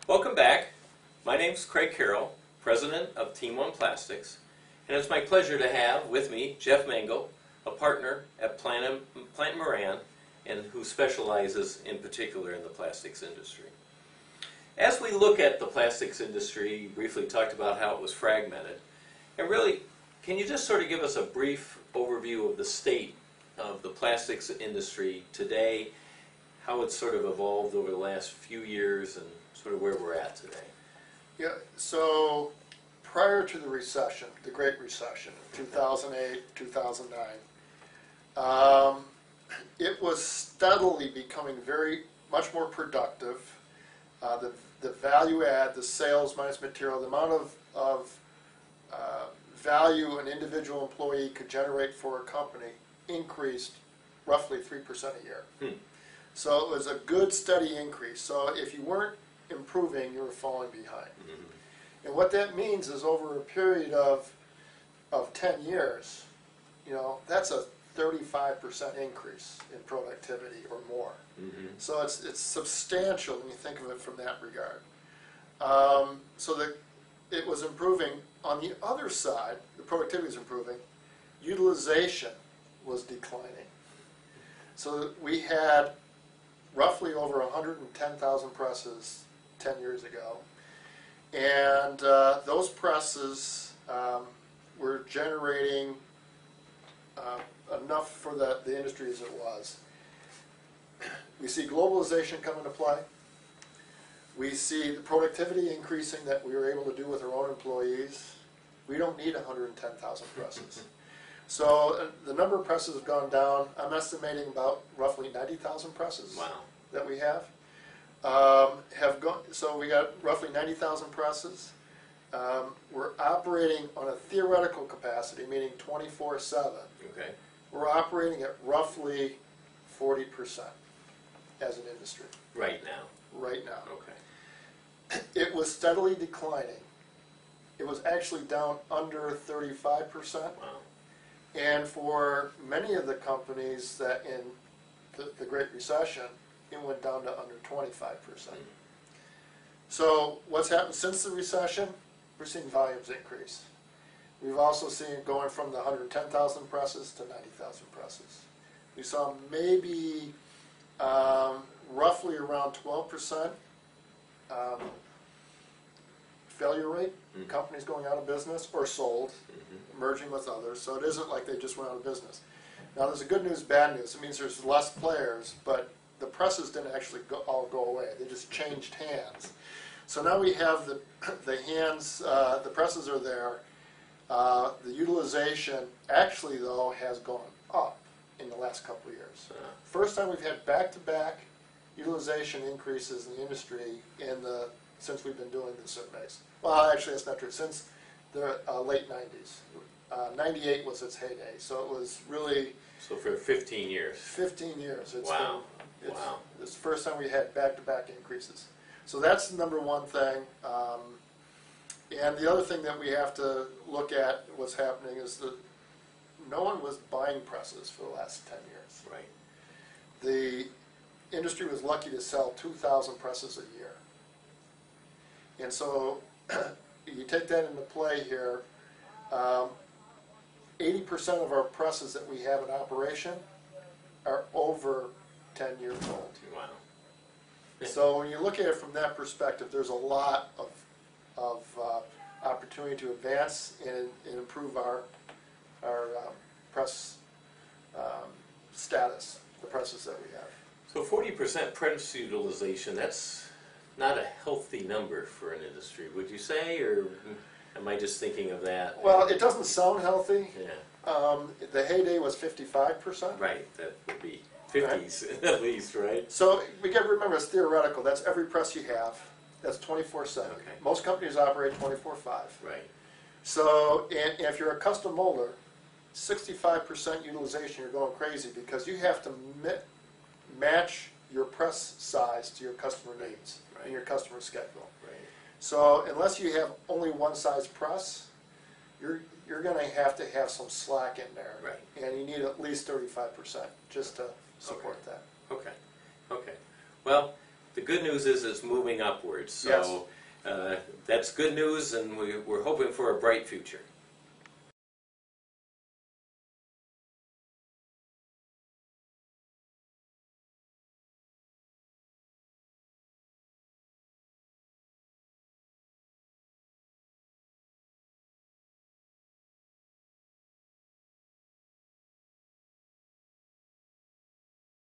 Welcome back. My name is Craig Carrel, President of Team One Plastics, and it's my pleasure to have with me Jeff Mengel, a partner at Plant Moran, and who specializes in particular in the plastics industry. As we look at the plastics industry, you briefly talked about how it was fragmented, and really, can you just sort of give us a brief overview of the state of the plastics industry today, how it's sort of evolved over the last few years, and sort of where we're at today? Yeah, so prior to the recession, the Great Recession, 2008, 2009, it was steadily becoming much more productive. The value add, the sales minus material, the amount of value an individual employee could generate for a company increased roughly 3% a year. So it was a good steady increase. So if you weren't improving, you were falling behind. And what that means is over a period of 10 years, that's a 35% increase in productivity or more. So it's substantial when you think of it from that regard. So that it was improving. On the other side, the productivity was improving. Utilization was declining. So we had roughly over 110,000 presses 10 years ago. And those presses were generating enough for the industry as it was. We see globalization come into play. We see the productivity increasing that we were able to do with our own employees. We don't need 110,000 presses. So the number of presses have gone down. I'm estimating about roughly 90,000 presses that we have. So we got roughly 90,000 presses. We're operating on a theoretical capacity, meaning 24/7. Okay. We're operating at roughly 40% as an industry. Right now. Right now. Okay. It was steadily declining. It was actually down under 35%. Wow. And for many of the companies that in the Great Recession, it went down to under 25%. So what's happened since the recession? We're seeing volumes increase. We've also seen it going from the 110,000 presses to 90,000 presses. We saw maybe roughly around 12% failure rate, companies going out of business or sold, merging with others. So it isn't like they just went out of business. Now there's a good news, bad news. It means there's less players, but the presses didn't actually all go away. They just changed hands. So now we have the hands, the presses are there. The utilization actually, though, has gone up in the last couple of years. First time we've had back-to-back utilization increases in the industry since we've been doing the surveys. Well, actually, that's not true. Since the late 90s. 98 was its heyday. So it was really... So for 15 years. 15 years. Wow. It's the first time we had back-to-back increases. So that's the number one thing. And the other thing that we have to look at what's happening is that no one was buying presses for the last 10 years. Right. The industry was lucky to sell 2,000 presses a year. And so you take that into play here, 80% of our presses that we have in operation are over 10 years old. Wow. So when you look at it from that perspective, there's a lot of opportunity to advance and improve our press status, the presses that we have. So 40% press utilization, that's not a healthy number for an industry, would you say, or am I just thinking of that? Well, it doesn't sound healthy. Yeah. The heyday was 55%. Right, that would be 50s at least, right? So we got to remember it's theoretical. That's every press you have. That's 24/7. Okay. Most companies operate 24/5. Right. So, and if you're a custom molder, 65% utilization, you're going crazy because you have to match your press size to your customer needs and your customer schedule. Right. So unless you have only one size press, you're going to have some slack in there. Right. And you need at least 35% just to support that. Okay. Okay. Well, the good news is it's moving upwards. So that's good news, and we're hoping for a bright future.